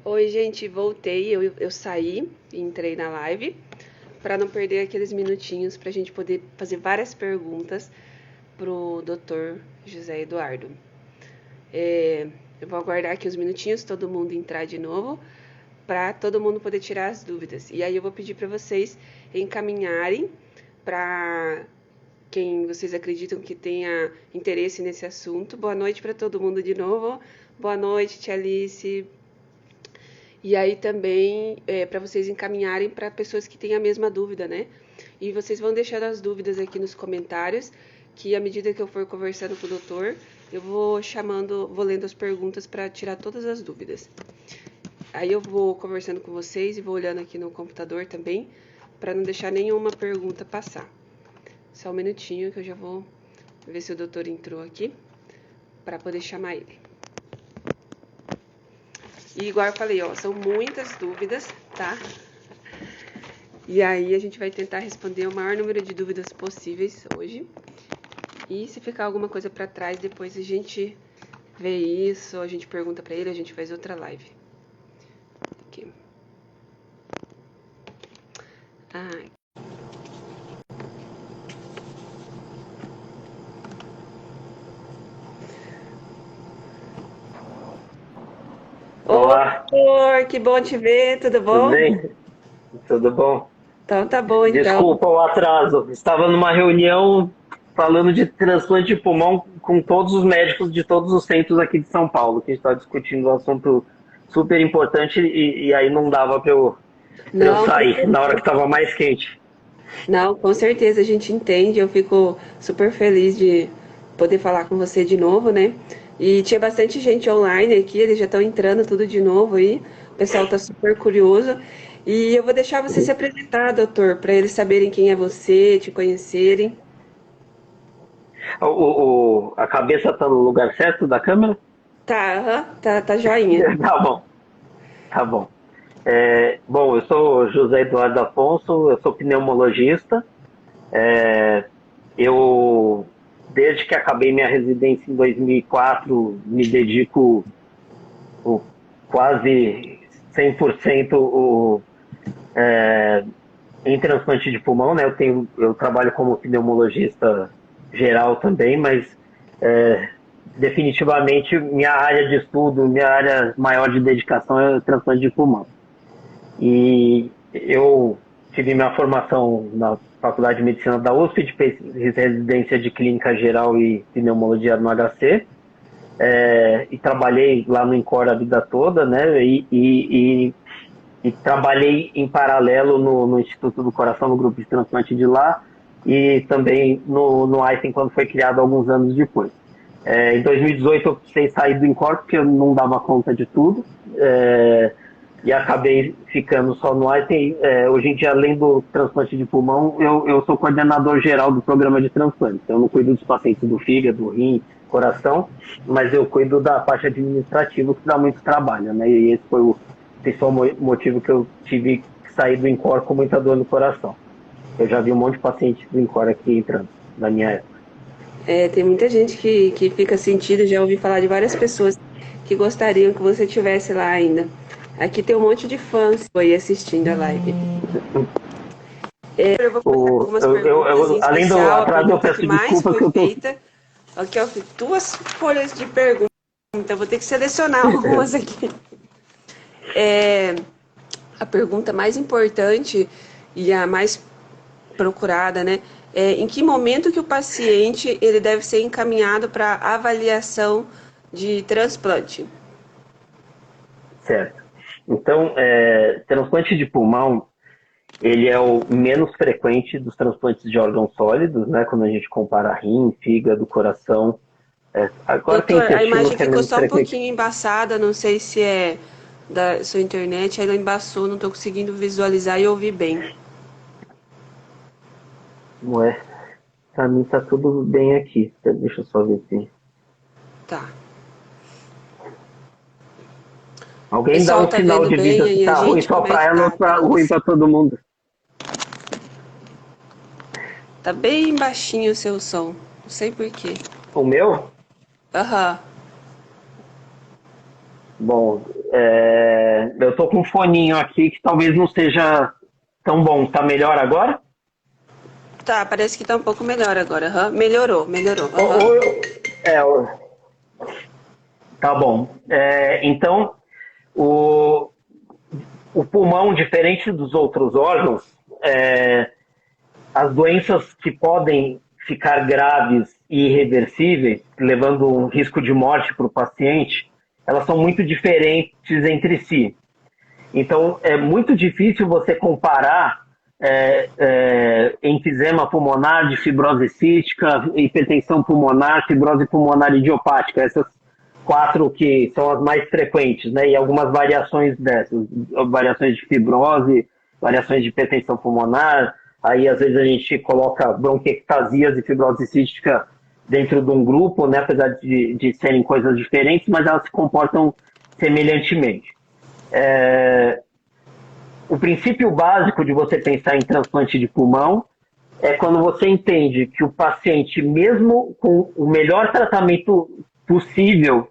Oi, gente, voltei. Eu saí e entrei na live para não perder aqueles minutinhos para a gente poder fazer várias perguntas pro Dr. José Eduardo. Eu vou aguardar aqui os minutinhos, todo mundo entrar de novo, para todo mundo poder tirar as dúvidas. E aí eu vou pedir para vocês encaminharem para quem vocês acreditam que tenha interesse nesse assunto. Boa noite para todo mundo de novo. Boa noite, Tia Alice. E aí também para vocês encaminharem para pessoas que têm a mesma dúvida, né? E vocês vão deixando as dúvidas aqui nos comentários, que à medida que eu for conversando com o doutor, eu vou vou lendo as perguntas para tirar todas as dúvidas. Aí eu vou conversando com vocês e vou olhando aqui no computador também, para não deixar nenhuma pergunta passar. Só um minutinho que eu já vou ver se o doutor entrou aqui, para poder chamar ele. E igual eu falei, ó, são muitas dúvidas, tá? E aí a gente vai tentar responder o maior número de dúvidas possíveis hoje. E se ficar alguma coisa para trás, depois a gente vê isso, a gente pergunta para ele, a gente faz outra live. Aqui. Olá, Oi, que bom te ver, tudo tudo bom? bem? Tudo bom? Então tá bom, então. Desculpa o atraso. Estava numa reunião falando de transplante de pulmão com todos os médicos de todos os centros aqui de São Paulo, que a gente está discutindo um assunto super importante e aí não dava para eu Não, sair na hora que estava mais quente. não, com certeza a gente entende. Eu fico super feliz de poder falar com você de novo, né? E tinha bastante gente online aqui, eles já estão entrando tudo de novo aí. O pessoal tá super curioso. E eu vou deixar você se apresentar, doutor, para eles saberem quem é você, te conhecerem. A cabeça está no lugar certo da câmera? Tá, aham, tá joinha. Tá bom, tá bom. Bom, eu sou José Eduardo Afonso, eu sou pneumologista. Eu, desde que acabei minha residência em 2004, me dedico quase 100% em transplante de pulmão, né? Eu trabalho como pneumologista geral também, mas definitivamente minha área de estudo, minha área maior de dedicação é o transplante de pulmão. E eu tive minha formação na Faculdade de Medicina da USP, fiz residência de Clínica Geral e Pneumologia no HC, e trabalhei lá no INCOR a vida toda, né? E trabalhei em paralelo no Instituto do Coração, no grupo de transplante de lá, e também no Einstein, quando foi criado alguns anos depois. Em 2018 eu precisei sair do INCOR porque eu não dava conta de tudo, e acabei ficando só no Einstein. Hoje em dia, além do transplante de pulmão, eu sou coordenador geral do programa de transplante. Então, eu não cuido dos pacientes do fígado, do rim, coração, mas eu cuido da parte administrativa, que dá muito trabalho, né? E esse foi o principal motivo que eu tive que sair do INCOR com muita dor no coração. Eu já vi um monte de pacientes do INCOR aqui entrando, na minha época. Tem muita gente que fica sentida, já ouvi falar de várias pessoas que gostariam que você estivesse lá ainda. Aqui tem um monte de fãs aí assistindo a live. Eu vou começar com algumas perguntas, em Além do especial a atraso, eu pergunta que peço mais desculpa que foi eu tô. feita. Aqui, ó, duas folhas de perguntas, então vou ter que selecionar algumas aqui. A pergunta mais importante e a mais procurada, né? Em que momento que o paciente ele deve ser encaminhado para avaliação de transplante? Certo. Então, transplante de pulmão, ele é o menos frequente dos transplantes de órgãos sólidos, né? Quando a gente compara rim, fígado, coração. Agora tem Doutor, a intestino imagem que é ficou menos só um frequente. pouquinho embaçada, não sei se é da sua internet, ela embaçou, não estou conseguindo visualizar e ouvir bem. Não é? Pra mim tá tudo bem aqui. Deixa eu só ver se. Tá. O Alguém dá pessoal um tá sinal vendo de bem vida se aí a tá ruim gente? só Como é pra que ela ou tá? pra ruim pra todo mundo. Tá bem baixinho o seu som, não sei por quê. O meu? Aham. Bom, Eu tô com um foninho aqui que talvez não seja tão bom. Tá melhor agora? Tá, parece que tá um pouco melhor agora. Aham. Melhorou, melhorou. Ou, Aham. é, tá bom. Então, o, o pulmão, diferente dos outros órgãos, as doenças que podem ficar graves e irreversíveis, levando um risco de morte para o paciente, elas são muito diferentes entre si. Então, é muito difícil você comparar enfisema pulmonar de fibrose cística, hipertensão pulmonar, fibrose pulmonar idiopática, essas 4 que são as mais frequentes, né? E algumas variações dessas, variações de fibrose, variações de hipertensão pulmonar. Aí, às vezes, a gente coloca bronquiectasias e fibrose cística dentro de um grupo, né? Apesar de serem coisas diferentes, mas elas se comportam semelhantemente. O princípio básico de você pensar em transplante de pulmão é quando você entende que o paciente, mesmo com o melhor tratamento possível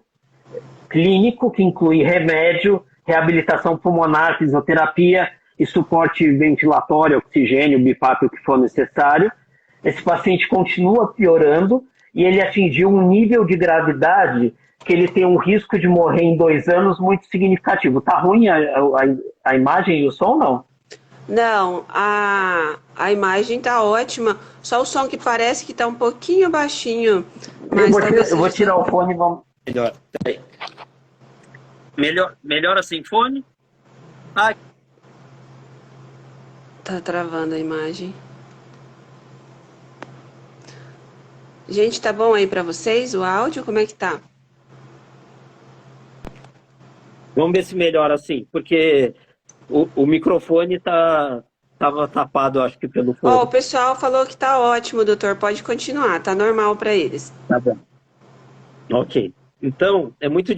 clínico, que inclui remédio, reabilitação pulmonar, fisioterapia e suporte ventilatório, oxigênio, BiPAP, o que for necessário, esse paciente continua piorando e ele atingiu um nível de gravidade que ele tem um risco de morrer em 2 anos muito significativo. Tá ruim a imagem e o som, não? Não, a imagem tá ótima, só o som que parece que tá um pouquinho baixinho. Mas talvez Eu vou seja tirar o fone e vamos... Melhor. Peraí. Melhor assim, fone. Ah, Tá travando a imagem. Gente, tá bom aí pra vocês o áudio? Como é que tá? vamos ver se melhora assim, porque o microfone tava tapado, acho que pelo Ó, o fone. pessoal falou que tá ótimo, doutor. Pode continuar, tá normal pra eles. Tá bom. Ok. Então, é muito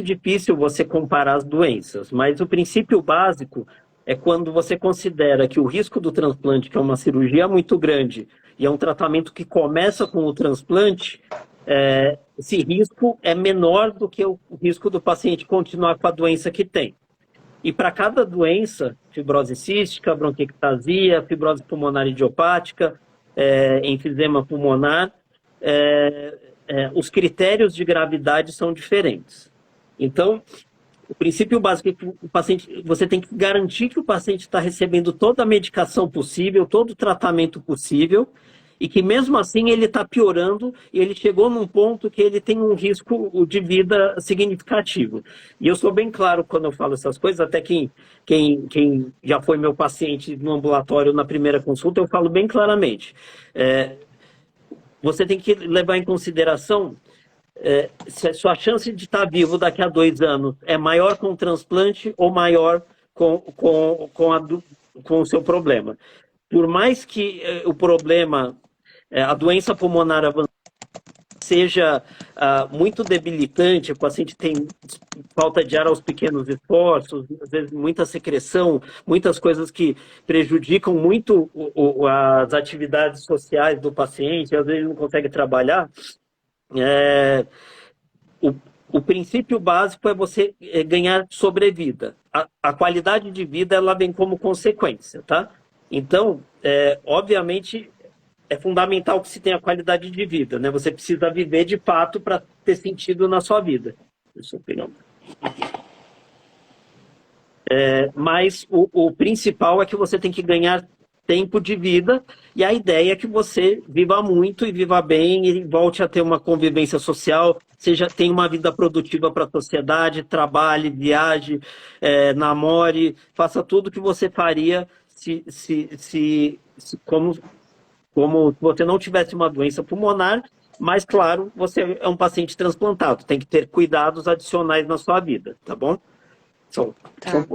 difícil você comparar as doenças, mas o princípio básico é quando você considera que o risco do transplante, que é uma cirurgia muito grande, e é um tratamento que começa com o transplante, esse risco é menor do que o risco do paciente continuar com a doença que tem. E para cada doença, fibrose cística, bronquiectasia, fibrose pulmonar idiopática, enfisema pulmonar, os critérios de gravidade são diferentes. Então, o princípio básico é que o paciente, você tem que garantir que o paciente está recebendo toda a medicação possível, todo o tratamento possível, e que mesmo assim ele está piorando e ele chegou num ponto que ele tem um risco de vida significativo. E eu sou bem claro quando eu falo essas coisas, até quem já foi meu paciente no ambulatório na primeira consulta, eu falo bem claramente. Você tem que levar em consideração se a sua chance de estar vivo daqui a 2 anos é maior com o transplante ou maior com o seu problema. Por mais que o problema, a doença pulmonar avançada seja muito debilitante, o paciente tem falta de ar aos pequenos esforços, às vezes muita secreção, muitas coisas que prejudicam muito as atividades sociais do paciente, às vezes não consegue trabalhar. O princípio básico é você ganhar sobrevida. A qualidade de vida ela vem como consequência, tá? Então, obviamente, é fundamental que se tenha qualidade de vida, né? Você precisa viver de fato para ter sentido na sua vida. Deixa eu pegar mas o principal é que você tem que ganhar tempo de vida, e a ideia é que você viva muito e viva bem e volte a ter uma convivência social, tenha uma vida produtiva para a sociedade, trabalhe, viaje, namore, faça tudo que você faria como você não tivesse uma doença pulmonar, mas, claro, você é um paciente transplantado, tem que ter cuidados adicionais na sua vida, tá bom? Tá.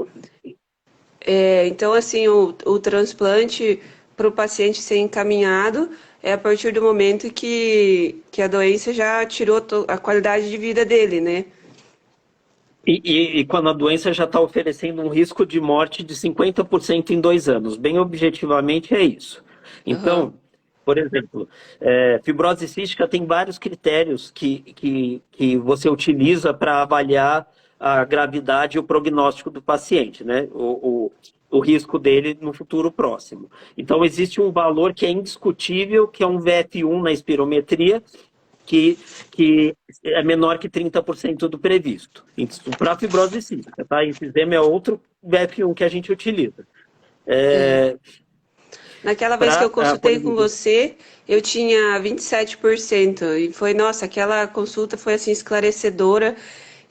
Então, assim, o transplante para o paciente ser encaminhado é a partir do momento que a doença já tirou a qualidade de vida dele, né? E quando a doença já está oferecendo um risco de morte de 50% em 2 anos. Bem objetivamente é isso. Então, por exemplo, fibrose cística tem vários critérios que você utiliza para avaliar a gravidade e o prognóstico do paciente, né? O risco dele no futuro próximo. Então, existe um valor que é indiscutível, que é um VF1 na espirometria, que é menor que 30% do previsto. Para fibrose cística, tá? Enfisema é outro VF1 que a gente utiliza. Naquela vez que eu consultei com você, eu tinha 27%. E foi, nossa, aquela consulta foi assim esclarecedora.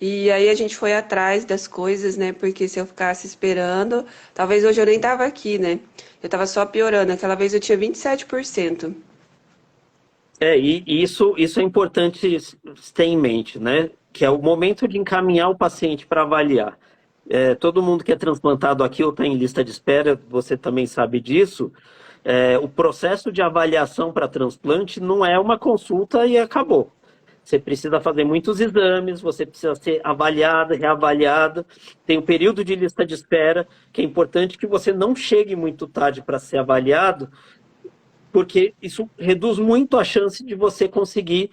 E aí a gente foi atrás das coisas, né? Porque se eu ficasse esperando, talvez hoje eu nem tava aqui, né? Eu tava só piorando. Aquela vez eu tinha 27%. E isso é importante ter em mente, né? Que é o momento de encaminhar o paciente para avaliar. Todo mundo que é transplantado aqui ou está em lista de espera, você também sabe disso. O processo de avaliação para transplante não é uma consulta e acabou. Você precisa fazer muitos exames, você precisa ser avaliada, reavaliada. Tem um período de lista de espera, que é importante que você não chegue muito tarde para ser avaliado, porque isso reduz muito a chance de você conseguir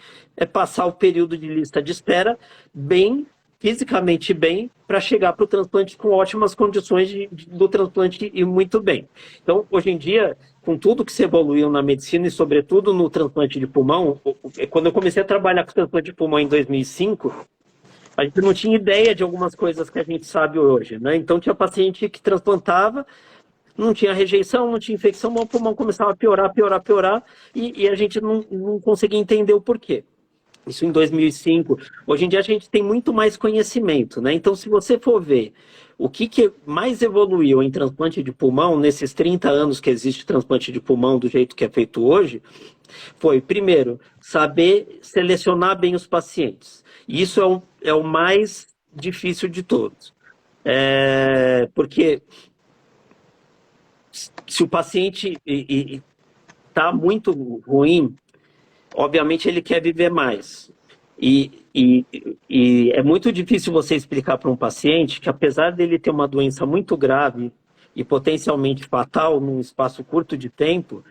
passar o período de lista de espera bem, fisicamente bem, para chegar para o transplante com ótimas condições do transplante e muito bem. Então, hoje em dia, com tudo que se evoluiu na medicina e, sobretudo, no transplante de pulmão, quando eu comecei a trabalhar com transplante de pulmão em 2005, a gente não tinha ideia de algumas coisas que a gente sabe hoje, né? Então, tinha paciente que transplantava, não tinha rejeição, não tinha infecção, o pulmão começava a piorar, e a gente não conseguia entender o porquê. Isso em 2005. Hoje em dia a gente tem muito mais conhecimento, né? Então, se você for ver o que mais evoluiu em transplante de pulmão, nesses 30 anos que existe transplante de pulmão do jeito que é feito hoje, foi, primeiro, saber selecionar bem os pacientes. E isso é o mais difícil de todos. Porque se o paciente está muito ruim, obviamente ele quer viver mais. E é muito difícil você explicar para um paciente que, apesar dele ter uma doença muito grave e potencialmente fatal num espaço curto de tempo,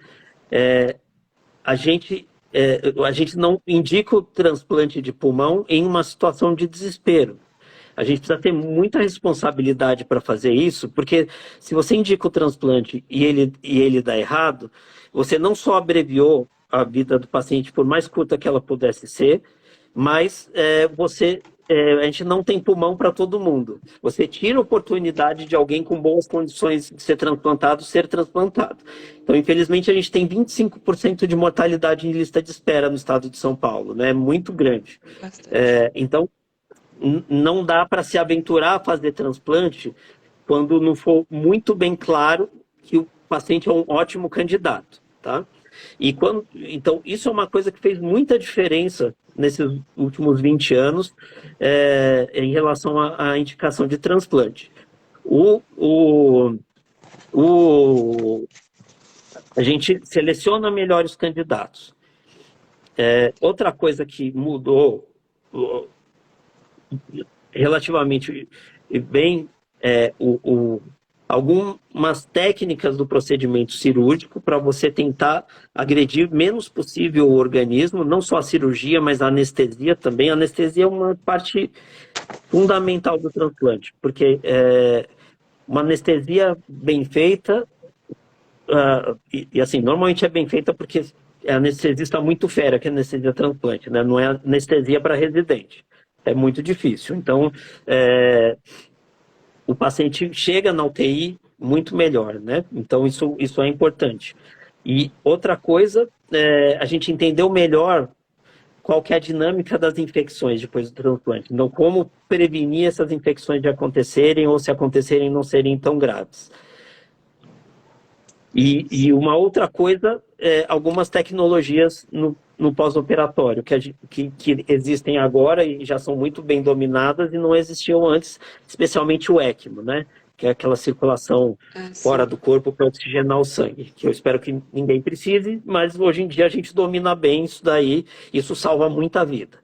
a gente não indica o transplante de pulmão em uma situação de desespero. A gente precisa ter muita responsabilidade para fazer isso, porque se você indica o transplante e ele dá errado, você não só abreviou a vida do paciente, por mais curta que ela pudesse ser, mas a gente não tem pulmão para todo mundo. Você tira a oportunidade de alguém com boas condições de ser transplantado. Então, infelizmente, a gente tem 25% de mortalidade em lista de espera no estado de São Paulo, né? É muito grande. Então, não dá para se aventurar a fazer transplante quando não for muito bem claro que o paciente é um ótimo candidato, tá? Então, isso é uma coisa que fez muita diferença nesses últimos 20 anos em relação à indicação de transplante. A gente seleciona melhor os candidatos. Outra coisa que mudou relativamente bem algumas técnicas do procedimento cirúrgico para você tentar agredir menos possível o organismo, não só a cirurgia, mas a anestesia também. A anestesia é uma parte fundamental do transplante, porque uma anestesia bem feita, assim, normalmente é bem feita porque a anestesista muito fera que é anestesia transplante, né? Não é anestesia para residente. É muito difícil. Então, o paciente chega na UTI muito melhor, né? Então, isso é importante. E outra coisa, a gente entendeu melhor qual que é a dinâmica das infecções depois do transplante. Então, como prevenir essas infecções de acontecerem ou, se acontecerem, não serem tão graves. E uma outra coisa, algumas tecnologias no pós-operatório, que existem agora e já são muito bem dominadas e não existiam antes, especialmente o ECMO, né? Que é aquela circulação fora do corpo para oxigenar o sangue, que eu espero que ninguém precise, mas hoje em dia a gente domina bem isso daí, isso salva muita vida.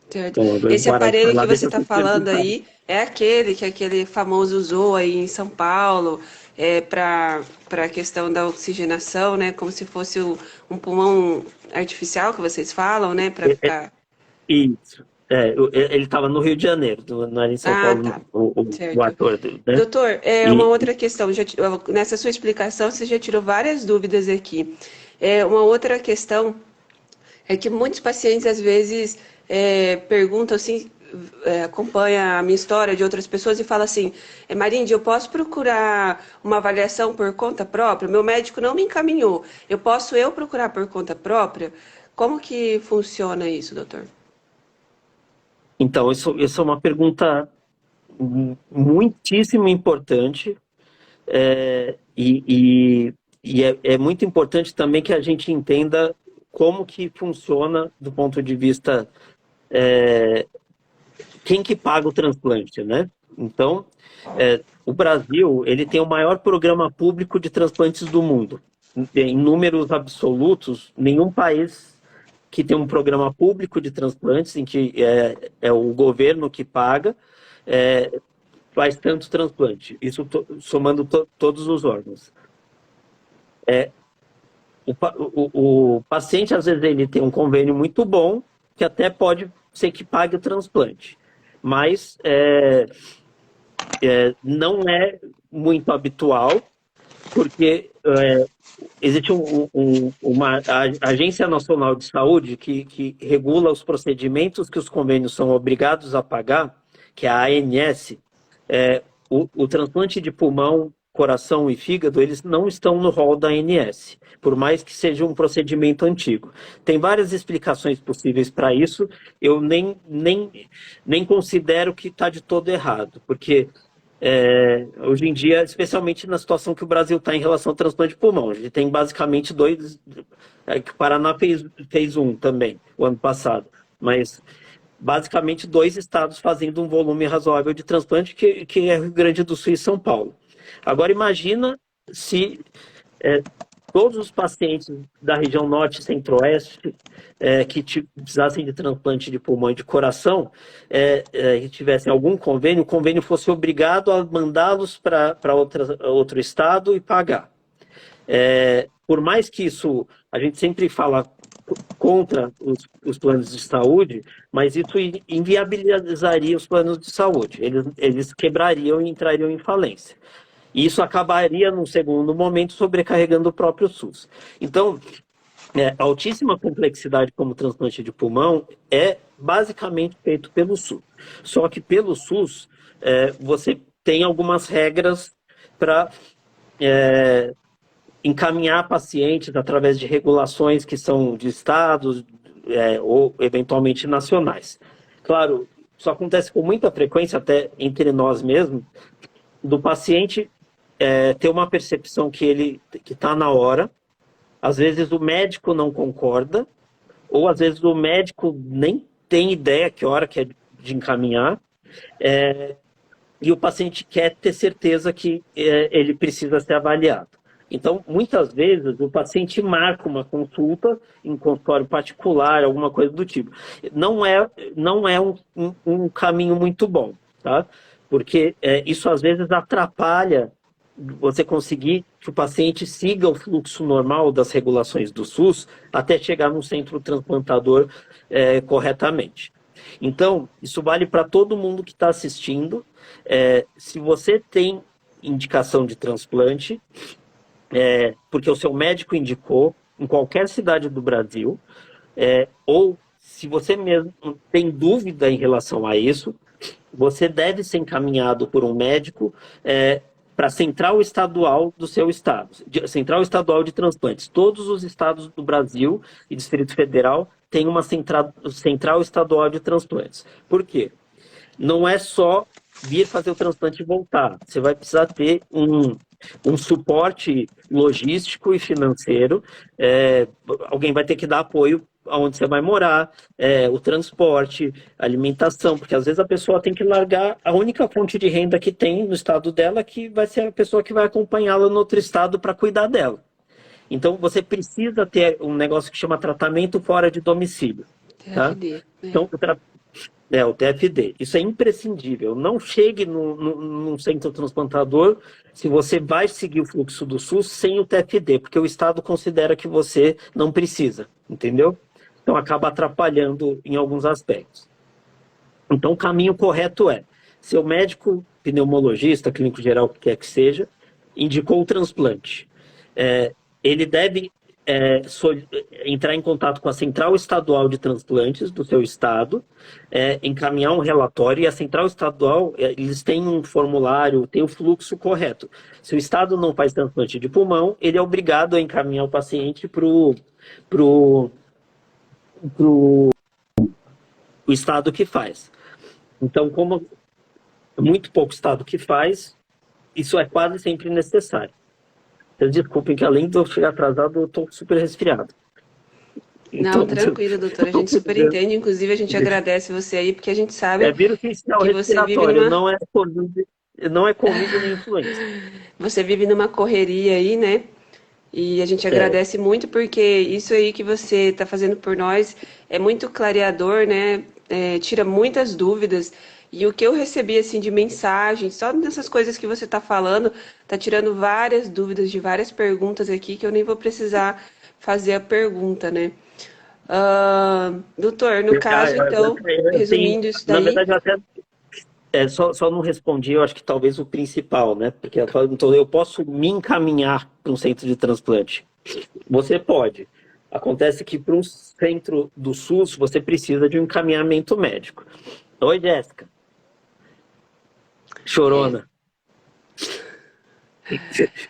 Certo. Esse aparelho que você está falando aí é aquele que aquele famoso usou aí em São Paulo, para a questão da oxigenação, né? Como se fosse um pulmão artificial que vocês falam, né? Para ficar... Isso. Ele estava no Rio de Janeiro, não era em São Ah, Paulo, tá. não, o Certo. ator, né? Doutor, uma E, outra questão. Nessa sua explicação, você já tirou várias dúvidas aqui. Uma outra questão é que muitos pacientes, às vezes, perguntam assim, acompanha a minha história de outras pessoas e fala assim, Marinde, eu posso procurar uma avaliação por conta própria? Meu médico não me encaminhou. Eu posso procurar por conta própria? Como que funciona isso, doutor? então, isso é uma pergunta muitíssimo importante, e é muito importante também que a gente entenda como que funciona do ponto de vista quem que paga o transplante, né? Então, o Brasil, ele tem o maior programa público de transplantes do mundo. Em números absolutos, nenhum país que tem um programa público de transplantes, em que é o governo que paga, é, faz tanto transplante. Isso somando todos os órgãos. O paciente, às vezes, ele tem um convênio muito bom, que até pode ser que pague o transplante. Mas não é muito habitual, porque existe uma Agência Nacional de Saúde que regula os procedimentos que os convênios são obrigados a pagar, que é a ANS. O transplante de pulmão, coração e fígado, eles não estão no rol da ANS, por mais que seja um procedimento antigo. Tem várias explicações possíveis para isso, eu nem considero que está de todo errado, porque hoje em dia, especialmente na situação que o Brasil está em relação ao transplante de pulmão, a gente tem basicamente dois, que o Paraná fez um também, o ano passado, mas basicamente 2 estados fazendo um volume razoável de transplante, que é Rio Grande do Sul e São Paulo. Agora imagina se todos os pacientes da região norte e centro-oeste que precisassem de transplante de pulmão e de coração, que tivessem algum convênio, o convênio fosse obrigado a mandá-los para outro estado e pagar. Por mais que isso, a gente sempre fala contra os planos de saúde, mas isso inviabilizaria os planos de saúde. Eles quebrariam e entrariam em falência. E isso acabaria, num segundo momento, sobrecarregando o próprio SUS. Então, a altíssima complexidade como transplante de pulmão é basicamente feito pelo SUS. Só que pelo SUS, você tem algumas regras para encaminhar pacientes através de regulações que são de estados ou eventualmente nacionais. Claro, isso acontece com muita frequência, até entre nós mesmos, do paciente ter uma percepção que está na hora. Às vezes o médico não concorda, ou às vezes o médico nem tem ideia que hora que é de encaminhar, e o paciente quer ter certeza que ele precisa ser avaliado. Então, muitas vezes, o paciente marca uma consulta em consultório particular, alguma coisa do tipo. Não é um caminho muito bom, tá? Porque isso às vezes atrapalha você conseguir que o paciente siga o fluxo normal das regulações do SUS até chegar no centro transplantador corretamente. Então, isso vale para todo mundo que está assistindo. Se você tem indicação de transplante, porque o seu médico indicou, em qualquer cidade do Brasil, ou se você mesmo tem dúvida em relação a isso, você deve ser encaminhado por um médico para a central estadual do seu estado, central estadual de transplantes. Todos os estados do Brasil e Distrito Federal têm uma central estadual de transplantes. Por quê? Não é só vir fazer o transplante e voltar. Você vai precisar ter um suporte logístico e financeiro. Alguém vai ter que dar apoio aonde você vai morar, o transporte, a alimentação, porque às vezes a pessoa tem que largar a única fonte de renda que tem no estado dela, que vai ser a pessoa que vai acompanhá-la no outro estado para cuidar dela. Então, você precisa ter um negócio que chama tratamento fora de domicílio. Tá? TFD. Então, o TFD. Isso é imprescindível. Não chegue num centro transplantador se você vai seguir o fluxo do SUS sem o TFD, porque o Estado considera que você não precisa, entendeu? Então, acaba atrapalhando em alguns aspectos. Então, o caminho correto é, seu médico, pneumologista, clínico geral, o que quer que seja, indicou o transplante. Ele deve entrar em contato com a Central Estadual de Transplantes do seu estado, encaminhar um relatório, e a Central Estadual, eles têm um formulário, tem o fluxo correto. Se o estado não faz transplante de pulmão, ele é obrigado a encaminhar o paciente para o estado que faz. Então, como muito pouco estado que faz, isso é quase sempre necessário. Então, desculpem que além de eu chegar atrasado, eu estou super resfriado. Não, tranquilo, doutor. A gente super entende. Inclusive, a gente agradece você aí, porque a gente sabe vírus inicial que você vive respiratório, numa... não é Covid nem influenza. Você vive numa correria aí, né? E a gente agradece muito, porque isso aí que você está fazendo por nós é muito clareador, né? Tira muitas dúvidas. E o que eu recebi assim de mensagem, só nessas coisas que você está falando, está tirando várias dúvidas de várias perguntas aqui que eu nem vou precisar fazer a pergunta, né? Doutor, no caso, então, resumindo isso daí... Na verdade, eu até só não respondi, eu acho que talvez o principal, né? Porque então, eu posso me encaminhar para um centro de transplante. Você pode. Acontece que para um centro do SUS, você precisa de um encaminhamento médico. Oi, Jéssica. Chorona.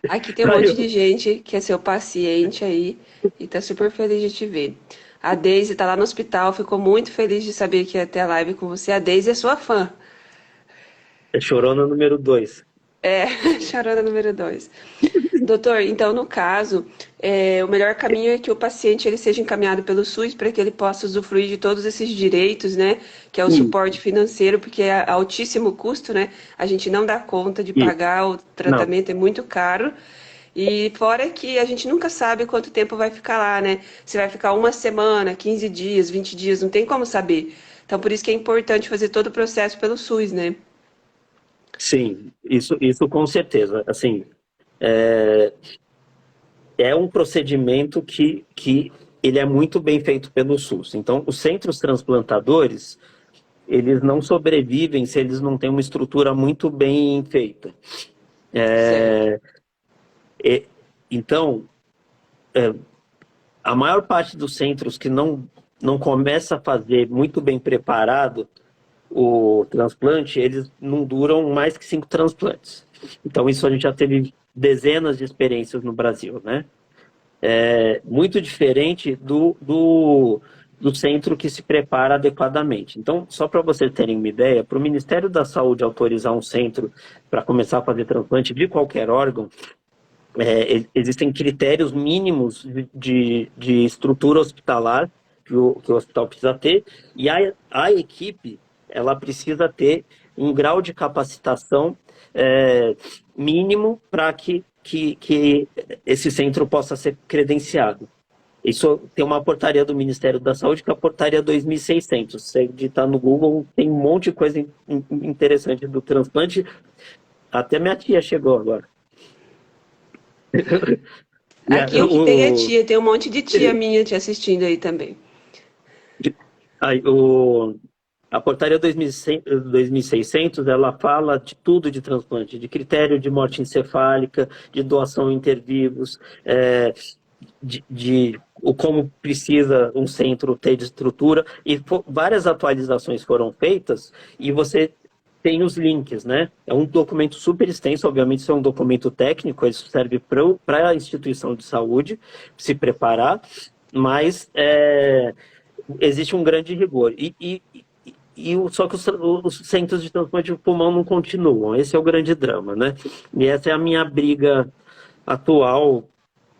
Aqui tem um monte de gente que é seu paciente aí e tá super feliz de te ver. A Deise tá lá no hospital, ficou muito feliz de saber que ia ter a live com você. A Deise é sua fã. É chorona número 2. Chorona número 2. Doutor, então no caso, o melhor caminho é que o paciente ele seja encaminhado pelo SUS para que ele possa usufruir de todos esses direitos, né? Que é o suporte financeiro, porque é altíssimo custo, né? A gente não dá conta de pagar, o tratamento é muito caro. E fora que a gente nunca sabe quanto tempo vai ficar lá, né? Se vai ficar uma semana, 15 dias, 20 dias, não tem como saber. Então por isso que é importante fazer todo o processo pelo SUS, né? Sim, isso com certeza. Assim, é um procedimento que ele é muito bem feito pelo SUS. Então, os centros transplantadores, eles não sobrevivem se eles não têm uma estrutura muito bem feita. Então, a maior parte dos centros que não começa a fazer muito bem preparado o transplante, eles não duram mais que 5 transplantes. Então, isso a gente já teve dezenas de experiências no Brasil, né? Muito diferente do centro que se prepara adequadamente. Então, só para vocês terem uma ideia, para o Ministério da Saúde autorizar um centro para começar a fazer transplante de qualquer órgão, existem critérios mínimos de estrutura hospitalar que o hospital precisa ter, e a equipe ela precisa ter um grau de capacitação mínimo para que esse centro possa ser credenciado. Isso tem uma portaria do Ministério da Saúde, que é a portaria 2600. Se você digitar no Google, tem um monte de coisa interessante do transplante. Até minha tia chegou agora. Aqui o que tem é tia, tem um monte de tia minha te assistindo aí também. A portaria 2600, ela fala de tudo de transplante, de critério de morte encefálica, de doação intervivos, de como precisa um centro ter de estrutura, e várias atualizações foram feitas, e você tem os links, né? É um documento super extenso, obviamente isso é um documento técnico, isso serve para a instituição de saúde se preparar, mas existe um grande rigor. Só que os centros de transplante de pulmão não continuam. Esse é o grande drama, né? E essa é a minha briga atual,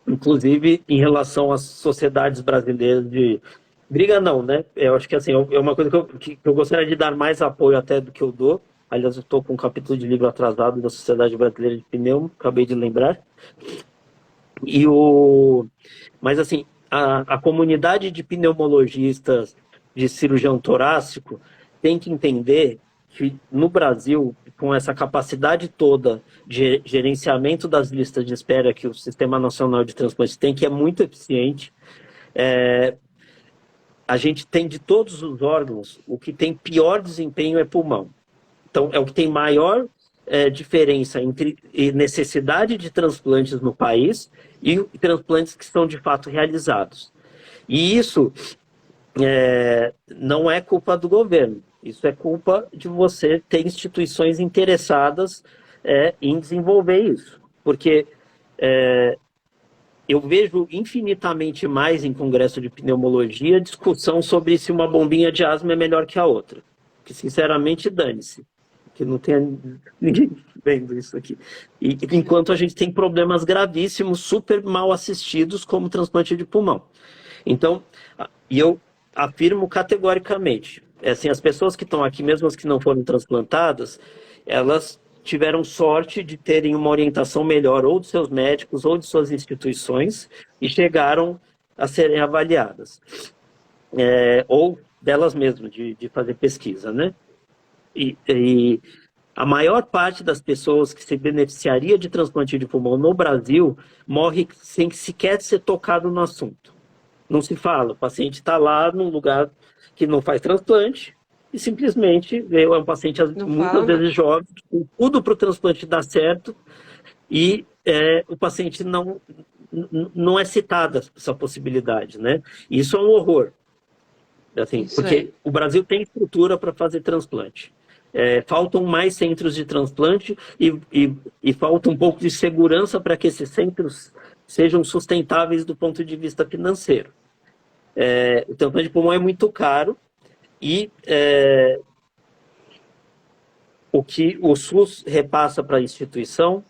inclusive em relação às sociedades brasileiras de... Briga não, né? Eu acho que assim, é uma coisa que eu gostaria de dar mais apoio até do que eu dou. Aliás, eu estou com um capítulo de livro atrasado da Sociedade Brasileira de Pneumo, acabei de lembrar. Mas assim, a comunidade de pneumologistas, de cirurgião torácico, tem que entender que no Brasil, com essa capacidade toda de gerenciamento das listas de espera que o Sistema Nacional de Transplantes tem, que é muito eficiente, a gente tem de todos os órgãos, o que tem pior desempenho é pulmão. Então, é o que tem maior diferença entre necessidade de transplantes no país e transplantes que estão de fato realizados. E isso não é culpa do governo, isso é culpa de você ter instituições interessadas em desenvolver isso. Porque eu vejo infinitamente mais em congresso de pneumologia discussão sobre se uma bombinha de asma é melhor que a outra. Que, sinceramente, dane-se. Que não tenha ninguém vendo isso aqui. E enquanto a gente tem problemas gravíssimos, super mal assistidos, como transplante de pulmão. Então, eu afirmo categoricamente, assim, as pessoas que estão aqui, mesmo as que não foram transplantadas, elas tiveram sorte de terem uma orientação melhor ou dos seus médicos ou de suas instituições e chegaram a serem avaliadas. Ou delas mesmas, de fazer pesquisa, né? E a maior parte das pessoas que se beneficiaria de transplante de pulmão no Brasil morre sem sequer ser tocado no assunto. Não se fala, o paciente está lá num lugar que não faz transplante e simplesmente é um paciente muitas vezes jovem, com tudo para o transplante dar certo e o paciente não é citada essa possibilidade, né? Isso é um horror. Assim, porque o Brasil tem estrutura para fazer transplante. Faltam mais centros de transplante e falta um pouco de segurança para que esses centros sejam sustentáveis do ponto de vista financeiro. O transplante de pulmão é muito caro e o que o SUS repassa para a instituição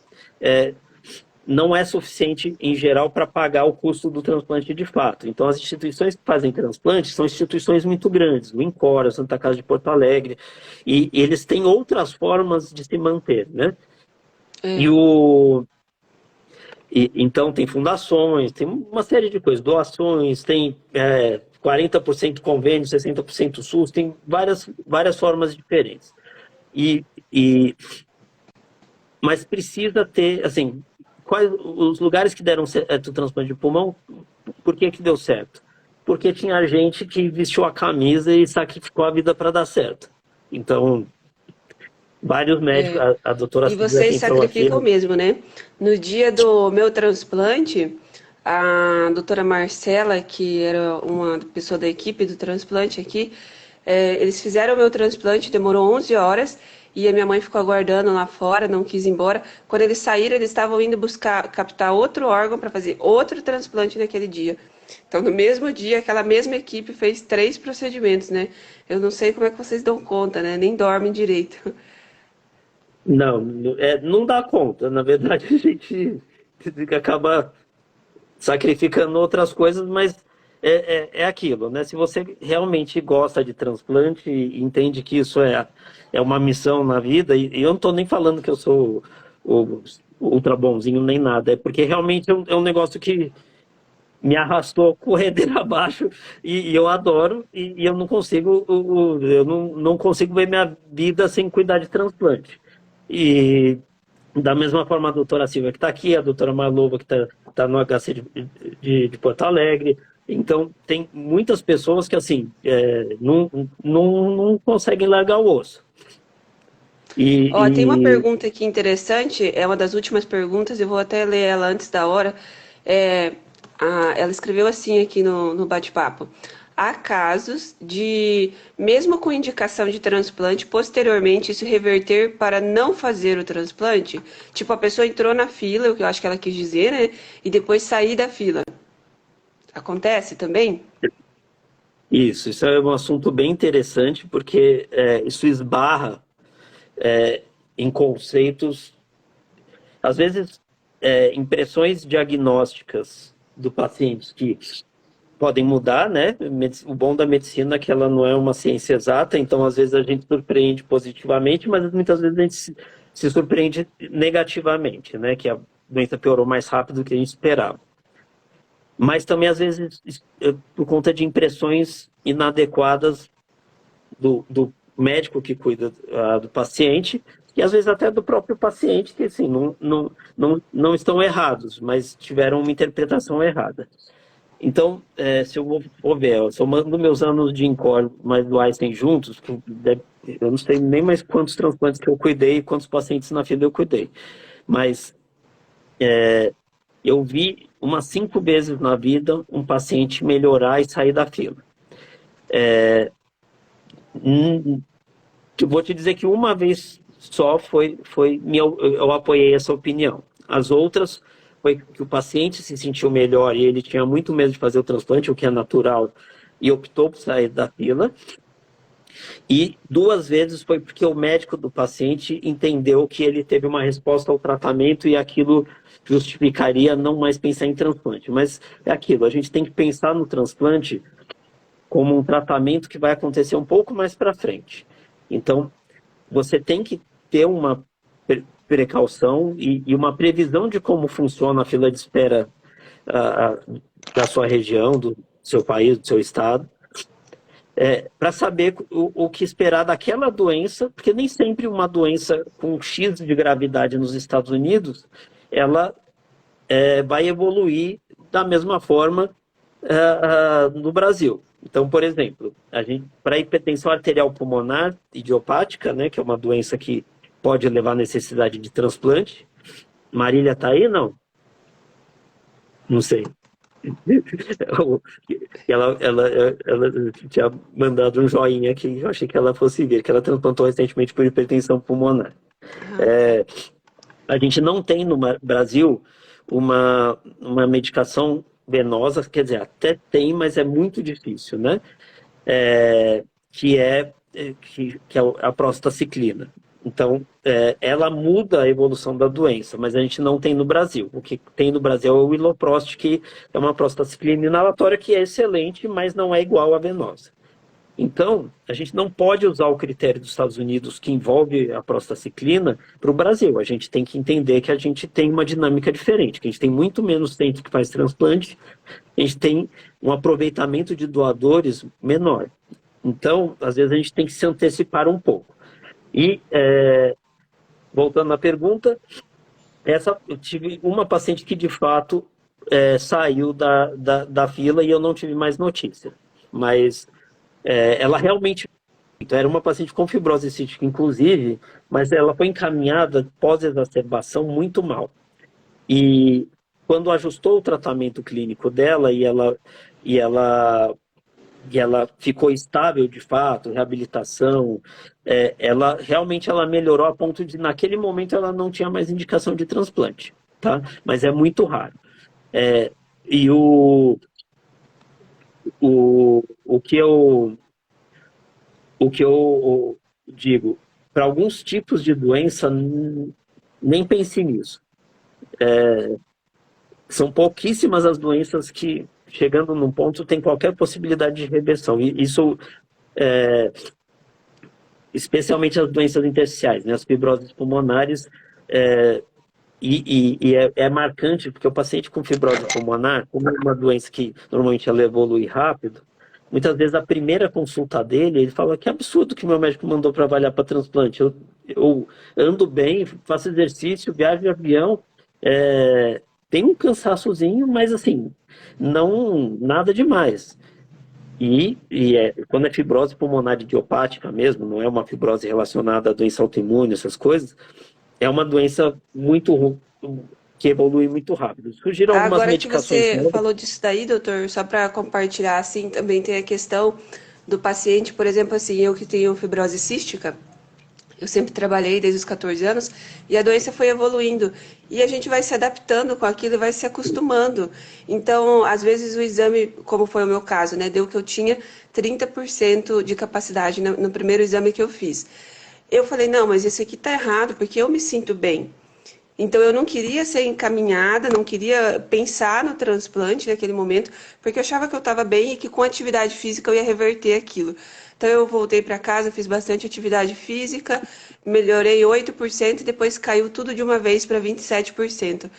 não é suficiente, em geral, para pagar o custo do transplante de fato. Então, as instituições que fazem transplante são instituições muito grandes, o INCOR, a Santa Casa de Porto Alegre, e eles têm outras formas de se manter, né? Então, tem fundações, tem uma série de coisas, doações, tem 40% convênio, 60% SUS, tem várias formas diferentes. Mas precisa ter, assim, quais os lugares que deram certo o transplante de pulmão, por que deu certo? Porque tinha gente que vestiu a camisa e sacrificou a vida para dar certo. Então, vários médicos, a doutora... E vocês sacrificam aqui, mesmo, né? No dia do meu transplante, a doutora Marcela, que era uma pessoa da equipe do transplante aqui, eles fizeram o meu transplante, demorou 11 horas, e a minha mãe ficou aguardando lá fora, não quis ir embora. Quando eles saíram, eles estavam indo captar outro órgão para fazer outro transplante naquele dia. Então, no mesmo dia, aquela mesma equipe fez 3 procedimentos, né? Eu não sei como é que vocês dão conta, né? Nem dormem direito. Não dá conta. Na verdade, a gente acaba sacrificando outras coisas, mas é aquilo, né? Se você realmente gosta de transplante e entende que isso é uma missão na vida, e eu não estou nem falando que eu sou o ultra bonzinho nem nada, é porque realmente é um negócio que me arrastou corredeira abaixo e eu adoro e eu não consigo não consigo ver minha vida sem cuidar de transplante. E da mesma forma a doutora Silvia que está aqui, a doutora Malova que está no HC de Porto Alegre. Então, tem muitas pessoas que, assim, não conseguem largar o osso. Tem uma pergunta aqui interessante, é uma das últimas perguntas, eu vou até ler ela antes da hora. Ela escreveu assim aqui no bate-papo. Há casos de, mesmo com indicação de transplante, posteriormente isso reverter para não fazer o transplante? Tipo, a pessoa entrou na fila, o que eu acho que ela quis dizer, né? E depois sair da fila. Acontece também? Isso é um assunto bem interessante, porque isso esbarra em conceitos, às vezes, impressões diagnósticas do paciente que podem mudar, né? O bom da medicina é que ela não é uma ciência exata, então às vezes a gente surpreende positivamente, mas muitas vezes a gente se surpreende negativamente, né? Que a doença piorou mais rápido do que a gente esperava. Mas também, às vezes, por conta de impressões inadequadas do médico que cuida do paciente, e às vezes até do próprio paciente, que assim, não estão errados, mas tiveram uma interpretação errada. Então, se eu vou ver, somando meus anos de INCOR mais do Einstein juntos, eu não sei nem mais quantos transplantes que eu cuidei e quantos pacientes na fila eu cuidei. Mas eu vi umas 5 vezes na vida um paciente melhorar e sair da fila. Vou te dizer que uma vez só eu apoiei essa opinião. As outras foi que o paciente se sentiu melhor e ele tinha muito medo de fazer o transplante, o que é natural, e optou por sair da fila. E 2 vezes foi porque o médico do paciente entendeu que ele teve uma resposta ao tratamento e aquilo justificaria não mais pensar em transplante. Mas é aquilo, a gente tem que pensar no transplante como um tratamento que vai acontecer um pouco mais para frente. Então, você tem que ter uma precaução e uma previsão de como funciona a fila de espera da sua região, do seu país, do seu estado, para saber o que esperar daquela doença, porque nem sempre uma doença com X de gravidade nos Estados Unidos, ela vai evoluir da mesma forma no Brasil. Então, por exemplo, para hipertensão arterial pulmonar idiopática, né, que é uma doença que pode levar à necessidade de transplante. Marília está aí? Não sei. Ela tinha mandado um joinha aqui, eu achei que ela fosse ver, que ela transplantou recentemente por hipertensão pulmonar. A gente não tem no Brasil uma medicação venosa, quer dizer, até tem, mas é muito difícil, né? Que é a prostaciclina. Então, ela muda a evolução da doença, mas a gente não tem no Brasil. O que tem no Brasil é o Iloprost, que é uma prostaciclina inalatória que é excelente, mas não é igual à venosa. Então, a gente não pode usar o critério dos Estados Unidos que envolve a prostaciclina para o Brasil. A gente tem que entender que a gente tem uma dinâmica diferente, que a gente tem muito menos centro que faz transplante, a gente tem um aproveitamento de doadores menor. Então, às vezes a gente tem que se antecipar um pouco. E, voltando à pergunta, eu tive uma paciente que de fato saiu da fila e eu não tive mais notícia. Mas ela realmente... Então, era uma paciente com fibrose cística, inclusive, mas ela foi encaminhada pós-exacerbação muito mal. E quando ajustou o tratamento clínico dela e ela ficou estável de fato, reabilitação, ela melhorou a ponto de, naquele momento, ela não tinha mais indicação de transplante, tá? Mas é muito raro. E o que eu digo, para alguns tipos de doença, nem pense nisso. São pouquíssimas as doenças que, chegando num ponto, tem qualquer possibilidade de reversão. E isso, especialmente as doenças intersticiais, né? As fibroses pulmonares, é marcante, porque o paciente com fibrose pulmonar, como é uma doença que normalmente ela evolui rápido, muitas vezes a primeira consulta dele, ele fala que absurdo que meu médico mandou para avaliar para transplante. Eu ando bem, faço exercício, viajo de avião, tem um cansaçozinho, mas assim, não nada demais. Quando é fibrose pulmonar idiopática mesmo, não é uma fibrose relacionada à doença autoimune, essas coisas, é uma doença que evolui muito rápido. Surgiram algumas Agora que medicações você novas. falou disso daí, doutor, só para compartilhar, assim, também tem a questão do paciente, por exemplo, assim, eu que tenho fibrose cística, eu sempre trabalhei desde os 14 anos e a doença foi evoluindo. E a gente vai se adaptando com aquilo e vai se acostumando. Então, às vezes o exame, como foi o meu caso, né, deu que eu tinha 30% de capacidade no primeiro exame que eu fiz. Eu falei, não, mas isso aqui tá errado, porque eu me sinto bem. Então, eu não queria ser encaminhada, não queria pensar no transplante naquele momento, porque eu achava que eu estava bem e que com atividade física eu ia reverter aquilo. Então, eu voltei para casa, fiz bastante atividade física, melhorei 8% e depois caiu tudo de uma vez para 27%.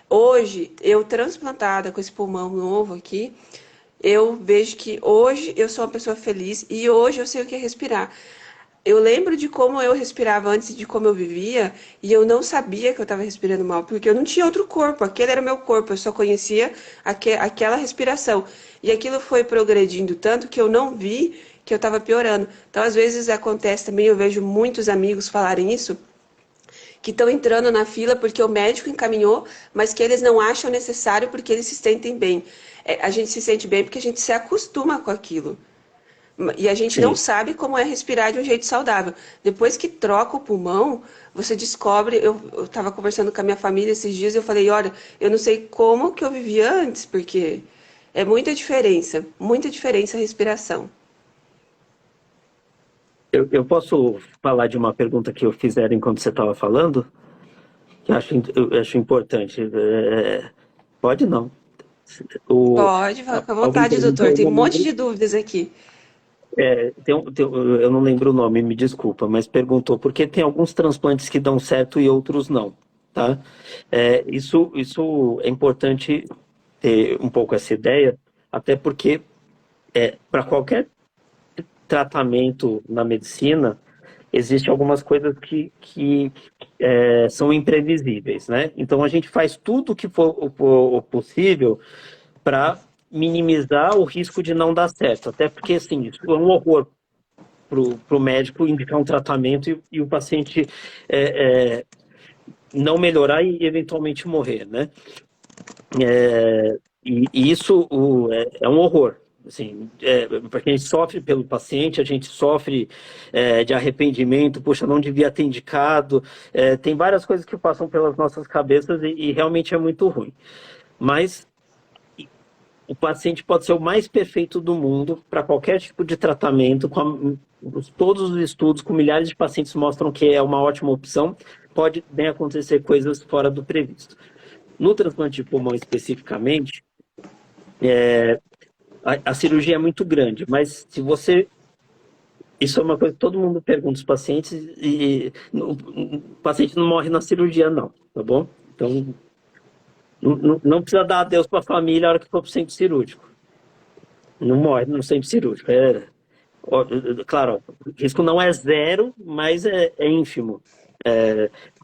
Hoje, eu transplantada com esse pulmão novo aqui, eu vejo que hoje eu sou uma pessoa feliz e hoje eu sei o que é respirar. Eu lembro de como eu respirava antes, de como eu vivia, e eu não sabia que eu estava respirando mal, porque eu não tinha outro corpo, aquele era o meu corpo, eu só conhecia aquela respiração. E aquilo foi progredindo tanto que eu não vi que eu estava piorando. Então, às vezes acontece também, eu vejo muitos amigos falarem isso, que estão entrando na fila porque o médico encaminhou, mas que eles não acham necessário porque eles se sentem bem. A gente se sente bem porque a gente se acostuma com aquilo. E a gente não Sim. sabe como é respirar de um jeito saudável. Depois que troca o pulmão, você descobre. Eu estava conversando com a minha família esses dias e eu falei: olha, eu não sei como que eu vivia antes, porque é muita diferença a respiração. Eu posso falar de uma pergunta que eu fizeram enquanto você estava falando? Que eu acho importante. Pode não. O, Pode, fica à alguém vontade, perguntou, doutor. eu Tem um não monte lembro, de dúvidas aqui. eu não lembro o nome, me desculpa, mas perguntou porque tem alguns transplantes que dão certo e outros não, tá? Isso é importante ter um pouco essa ideia, até porque para qualquer tratamento na medicina, existem algumas coisas que são imprevisíveis, né? Então a gente faz tudo o que for o possível para minimizar o risco de não dar certo. Até porque, assim, isso é um horror para o médico indicar um tratamento e o paciente é, é, não melhorar e eventualmente morrer, né? E isso é um horror. Assim, porque a gente sofre pelo paciente, a gente sofre de arrependimento, poxa, não devia ter indicado. Tem várias coisas que passam pelas nossas cabeças e realmente é muito ruim. Mas o paciente pode ser o mais perfeito do mundo para qualquer tipo de tratamento. Todos os estudos com milhares de pacientes mostram que é uma ótima opção. Pode bem acontecer coisas fora do previsto. No transplante de pulmão especificamente, a cirurgia é muito grande, mas se você. Isso é uma coisa que todo mundo pergunta aos pacientes e o paciente não morre na cirurgia, não, tá bom? Então, não precisa dar adeus para a família na hora que for para o centro cirúrgico. Não morre no centro cirúrgico. Claro, o risco não é zero, mas é ínfimo.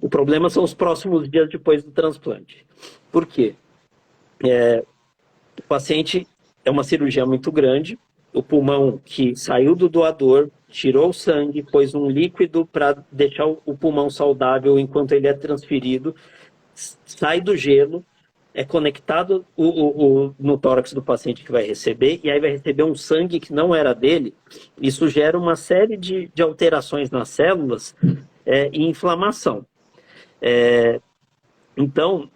O problema são os próximos dias depois do transplante. Por quê? O paciente é uma cirurgia muito grande, o pulmão que saiu do doador, tirou o sangue, pôs um líquido para deixar o pulmão saudável enquanto ele é transferido, sai do gelo, é conectado no tórax do paciente que vai receber, e aí vai receber um sangue que não era dele. Isso gera uma série de alterações nas células e inflamação. Então,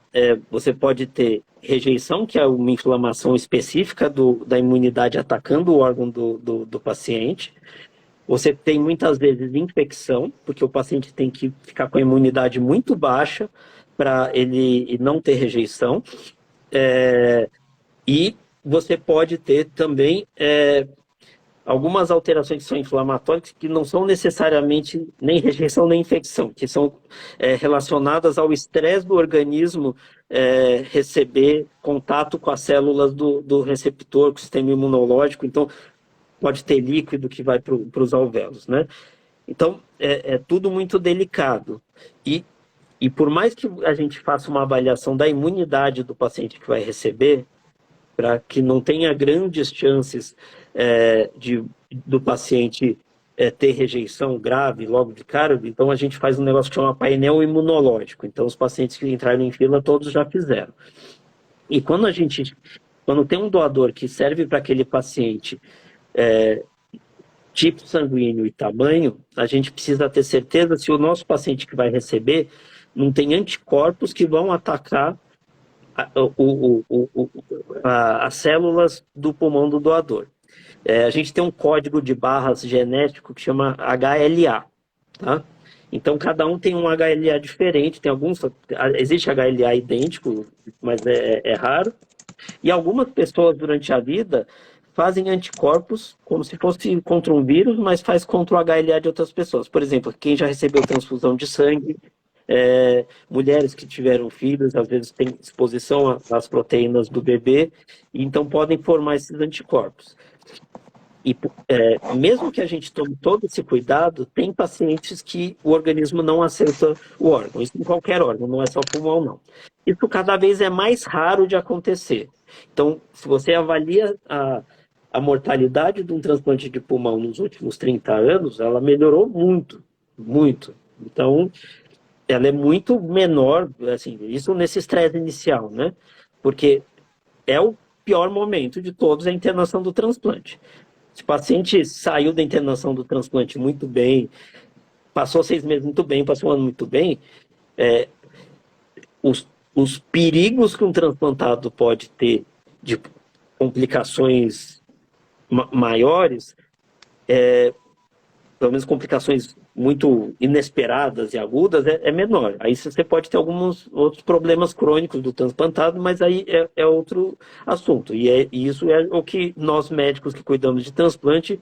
você pode ter rejeição, que é uma inflamação específica da imunidade atacando o órgão do paciente. Você tem muitas vezes infecção, porque o paciente tem que ficar com a imunidade muito baixa para ele não ter rejeição. E você pode ter também algumas alterações que são inflamatórias que não são necessariamente nem rejeição nem infecção, que são relacionadas ao estresse do organismo receber contato com as células do receptor, com o sistema imunológico. Então, pode ter líquido que vai para os alvéolos, né? Então, é tudo muito delicado. E por mais que a gente faça uma avaliação da imunidade do paciente que vai receber, para que não tenha grandes chances do paciente ter rejeição grave logo de cara, então a gente faz um negócio que chama painel imunológico. Então, os pacientes que entraram em fila, todos já fizeram. E quando tem um doador que serve para aquele paciente tipo sanguíneo e tamanho, a gente precisa ter certeza se o nosso paciente que vai receber não tem anticorpos que vão atacar as células do pulmão do doador. A gente tem um código de barras genético que chama HLA, tá? Então, cada um tem um HLA diferente, existe HLA idêntico, mas é raro, e algumas pessoas durante a vida fazem anticorpos como se fosse contra um vírus, mas faz contra o HLA de outras pessoas. Por exemplo, quem já recebeu transfusão de sangue, mulheres que tiveram filhos, às vezes têm exposição às proteínas do bebê, e então podem formar esses anticorpos. E mesmo que a gente tome todo esse cuidado, tem pacientes que o organismo não aceita o órgão. Isso em qualquer órgão, não é só pulmão, não. Isso cada vez é mais raro de acontecer. Então, se você avalia a mortalidade de um transplante de pulmão nos últimos 30 anos, ela melhorou muito, muito. Então, ela é muito menor, assim, isso nesse estresse inicial, né? Porque é o pior momento de todos a internação do transplante. Se o paciente saiu da internação do transplante muito bem, passou 6 meses muito bem, passou um ano muito bem, os perigos que um transplantado pode ter de complicações maiores, pelo menos complicações muito inesperadas e agudas, é menor. Aí você pode ter alguns outros problemas crônicos do transplantado, mas aí é outro assunto. E isso é o que nós médicos que cuidamos de transplante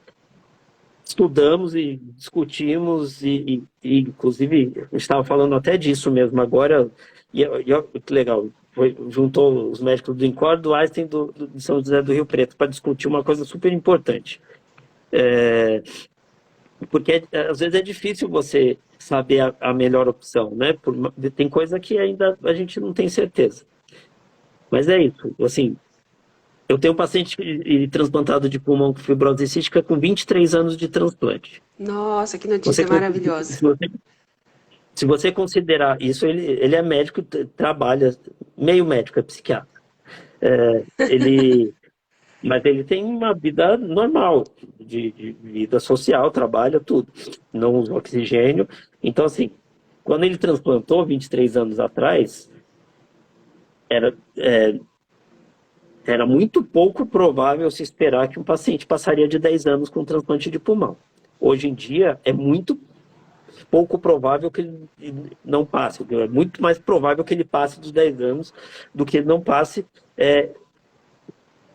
estudamos e discutimos, e inclusive a gente estava falando até disso mesmo agora, e que legal, juntou os médicos do INCOR, do Einstein, de São José do Rio Preto, para discutir uma coisa super importante. Porque às vezes é difícil você saber a melhor opção, né? Tem coisa que ainda a gente não tem certeza. Mas é isso, assim, eu tenho um paciente transplantado de pulmão com fibrose cística com 23 anos de transplante. Nossa, que notícia maravilhosa. Se você considerar isso, ele é médico, trabalha, meio médico, é psiquiatra. Mas ele tem uma vida normal, de vida social, trabalha, tudo. Não usa oxigênio. Então, assim, quando ele transplantou 23 anos atrás, era muito pouco provável se esperar que um paciente passaria de 10 anos com transplante de pulmão. Hoje em dia, é muito pouco provável que ele não passe. É muito mais provável que ele passe dos 10 anos do que ele não passe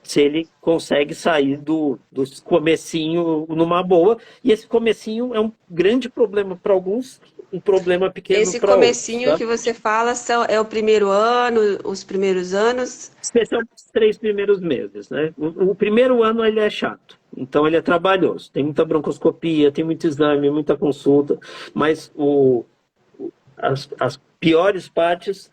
se ele consegue sair do comecinho numa boa. E esse comecinho é um grande problema para alguns, um problema pequeno para outros. Esse comecinho, tá? Que você fala é o primeiro ano, os primeiros anos? Especialmente os 3 primeiros meses, né? O primeiro ano ele é chato, então ele é trabalhoso. Tem muita broncoscopia, tem muito exame, muita consulta, mas as piores partes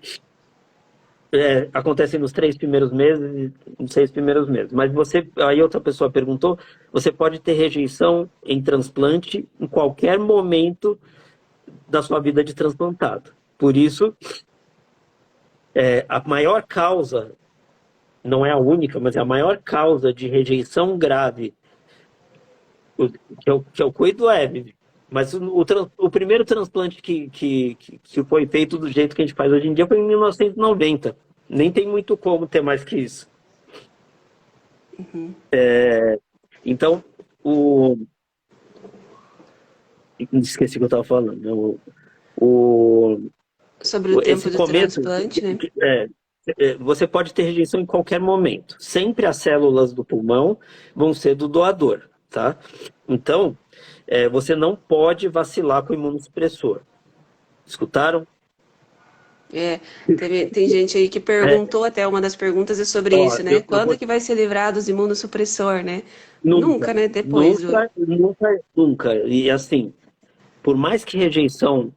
acontecem nos 3 primeiros meses e nos 6 primeiros meses. Mas aí outra pessoa perguntou, você pode ter rejeição em transplante em qualquer momento da sua vida de transplantado. Por isso, a maior causa, não é a única, mas é a maior causa de rejeição grave que eu cuido mas o primeiro transplante que foi feito do jeito que a gente faz hoje em dia foi em 1990. Nem tem muito como ter mais que isso. Uhum. Então, esqueci o que eu estava falando. Sobre o tempo do transplante, né? Você pode ter rejeição em qualquer momento. Sempre as células do pulmão vão ser do doador, tá? Então, você não pode vacilar com o imunossupressor. Escutaram? Tem gente aí que perguntou, até uma das perguntas é sobre isso, né? Quando que vai ser livrado dos imunossupressor, né? Nunca, né? Depois Nunca. E assim, por mais que rejeição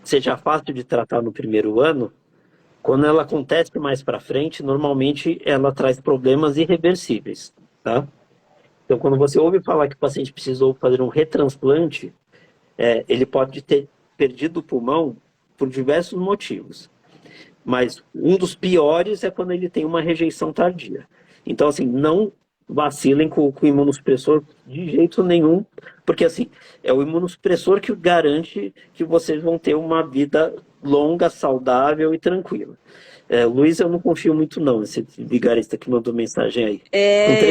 seja fácil de tratar no primeiro ano, quando ela acontece mais para frente, normalmente ela traz problemas irreversíveis, tá? Então, quando você ouve falar que o paciente precisou fazer um retransplante, ele pode ter perdido o pulmão por diversos motivos. Mas um dos piores é quando ele tem uma rejeição tardia. Então, assim, não vacilem com o imunossupressor de jeito nenhum, porque, assim, é o imunossupressor que garante que vocês vão ter uma vida longa, saudável e tranquila. Luiz, eu não confio muito não, esse vigarista que mandou mensagem aí.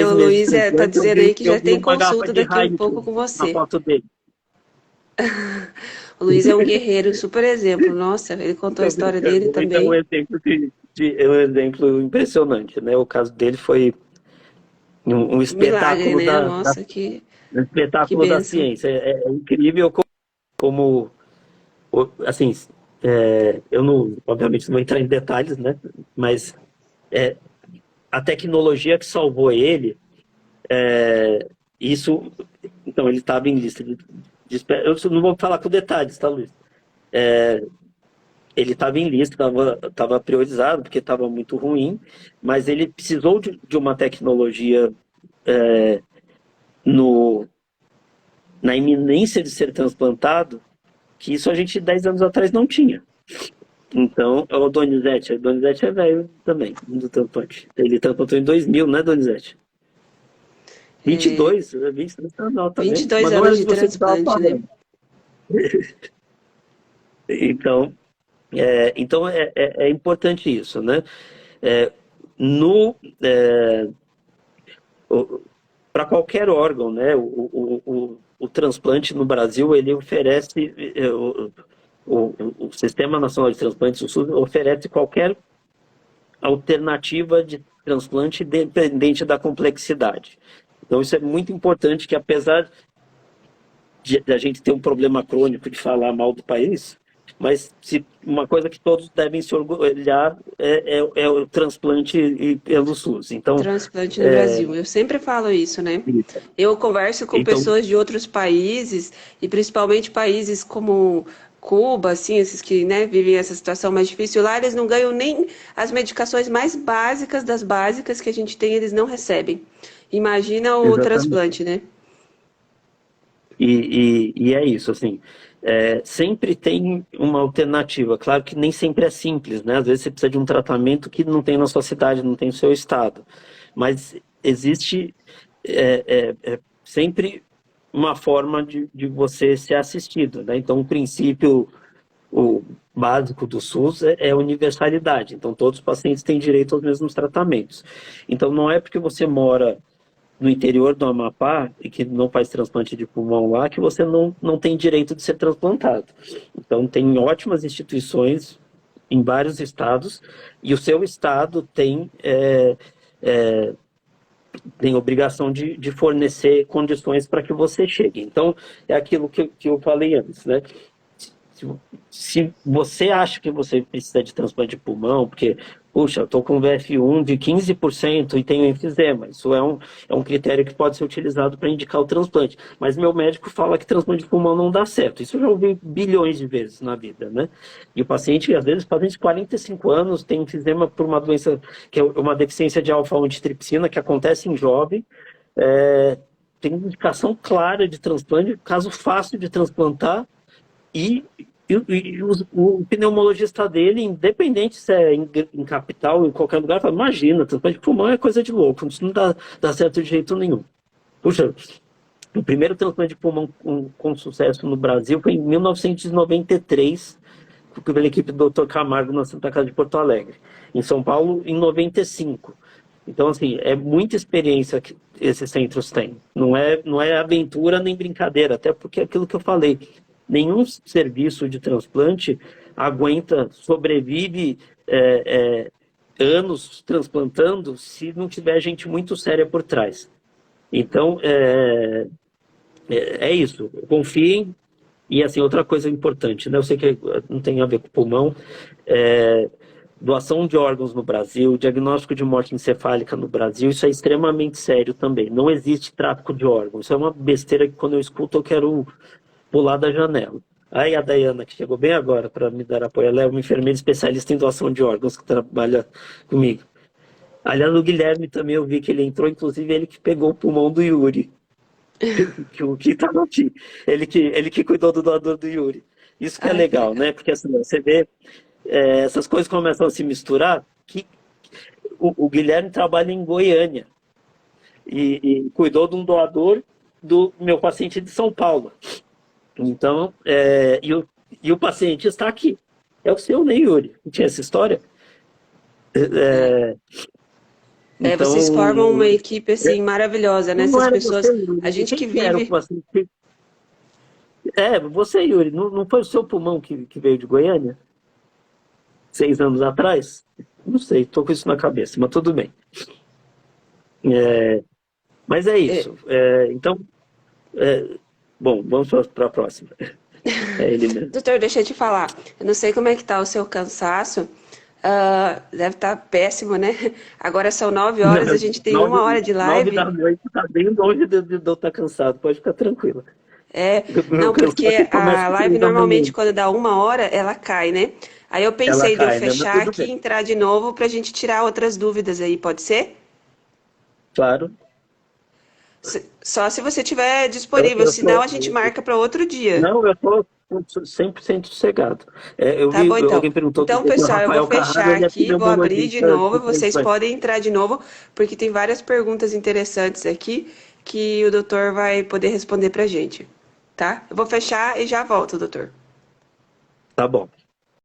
O Luiz tá dizendo aí que já tem consulta daqui a um pouco com você. A foto dele. O Luiz é um guerreiro, super exemplo. Nossa, ele contou a história dele também. É um exemplo impressionante, né? O caso dele foi um espetáculo. Milagre, né? Nossa, um espetáculo da ciência. É incrível como assim, eu não, obviamente não vou entrar em detalhes, né? Mas a tecnologia que salvou ele isso, então ele estava em lista de espera. Eu não vou falar com detalhes, tá, Luiz? Ele estava em lista, estava priorizado, porque estava muito ruim, mas ele precisou de uma tecnologia na iminência de ser transplantado, que isso a gente 10 anos atrás não tinha. Então, o Donizete é velho também, do transplante. Ele transplantou em 2000, né, Donizete? 22, 23 não, tá 22 bem? anos de transplante, né? Então, é importante isso, né? Para qualquer órgão, né? O transplante no Brasil, ele oferece, o Sistema Nacional de Transplantes, o SUS, oferece qualquer alternativa de transplante independente da complexidade. Então, isso é muito importante, que apesar de a gente ter um problema crônico de falar mal do país, mas uma coisa que todos devem se orgulhar é o transplante pelo SUS. Então, transplante no Brasil. Eu sempre falo isso, né? Eu converso com pessoas de outros países, e principalmente países como Cuba, assim, esses que, né, vivem essa situação mais difícil. Lá eles não ganham nem as medicações mais básicas das básicas que a gente tem, eles não recebem. Imagina o transplante, né? E é isso, assim, sempre tem uma alternativa. Claro que nem sempre é simples, né? Às vezes você precisa de um tratamento que não tem na sua cidade, não tem no seu estado. Mas existe sempre uma forma de você ser assistido, né? Então, o básico do SUS é a universalidade. Então, todos os pacientes têm direito aos mesmos tratamentos. Então, não é porque você mora no interior do Amapá e que não faz transplante de pulmão lá, que você não tem direito de ser transplantado. Então, tem ótimas instituições em vários estados, e o seu estado tem obrigação de fornecer condições para que você chegue. Então, é aquilo que eu falei antes, né? Se você acha que você precisa de transplante de pulmão, porque, puxa, eu estou com VF1 de 15% e tenho enfisema, isso é um critério que pode ser utilizado para indicar o transplante. Mas meu médico fala que transplante de pulmão não dá certo. Isso eu já ouvi bilhões de vezes na vida, né? E o paciente, às vezes, paciente de 45 anos, tem enfisema por uma doença que é uma deficiência de alfa-1-antitripsina, que acontece em jovem, tem indicação clara de transplante, caso fácil de transplantar, e o pneumologista dele, independente se é em capital ou em qualquer lugar, fala: imagina, transplante de pulmão é coisa de louco, isso não dá certo de jeito nenhum. Puxa, o primeiro transplante de pulmão com sucesso no Brasil foi em 1993, pela equipe do Dr. Camargo na Santa Casa de Porto Alegre. Em São Paulo, em 95. Então, assim, é muita experiência que esses centros têm. Não é aventura nem brincadeira, até porque é aquilo que eu falei. Nenhum serviço de transplante sobrevive anos transplantando se não tiver gente muito séria por trás. Então, é isso. Confiem. E, assim, outra coisa importante, né? Eu sei que não tem a ver com pulmão, doação de órgãos no Brasil, diagnóstico de morte encefálica no Brasil, isso é extremamente sério também. Não existe tráfico de órgãos. Isso é uma besteira que, quando eu escuto, eu quero pular da janela. Aí a Dayana, que chegou bem agora para me dar apoio, ela é uma enfermeira especialista em doação de órgãos que trabalha comigo. Aliás, o Guilherme também, eu vi que ele entrou, inclusive ele que pegou o pulmão do Yuri. que tá aqui. Ele que cuidou do doador do Yuri. Isso que é legal, né? Porque assim, você vê, essas coisas começam a se misturar, que o Guilherme trabalha em Goiânia e cuidou de um doador do meu paciente de São Paulo. Então, e o paciente está aqui. É o seu, né, Yuri? Não tinha essa história? Então, vocês formam uma equipe, assim, maravilhosa, né? Essas pessoas... A gente que vive... Você, Yuri. Não foi o seu pulmão que veio de Goiânia? 6 anos atrás? Não sei, estou com isso na cabeça, mas tudo bem. Mas é isso. Então... Bom, vamos para a próxima. É ele mesmo. Doutor, deixa eu te falar. Eu não sei como é que tá o seu cansaço, Deve estar péssimo, né? Agora são 9 horas, a gente tem 1 hora de live. 9 da noite tá bem longe de eu estar cansado, pode ficar tranquila. Não, porque a live normalmente manhã. quando dá 1 hora, ela cai, né? Aí eu Ela pensei de eu cai, né? Mas fechar tudo aqui e bem. entrar de novo pra gente tirar outras dúvidas aí, pode ser? Claro. Só se você tiver Eu, disponível, eu senão tô, a gente marca para outro dia. não, eu tô 100% sossegado. Eu Tá vi, bom, então. alguém perguntou que Então, o pessoal, eu vou Rafael Carraro, fechar ele é aqui, vou abrir de pneumologista novo. de Vocês transplante. podem entrar de novo, porque tem várias perguntas interessantes aqui que o doutor vai poder responder pra gente. Tá? Eu vou fechar e já volto, doutor. Tá bom.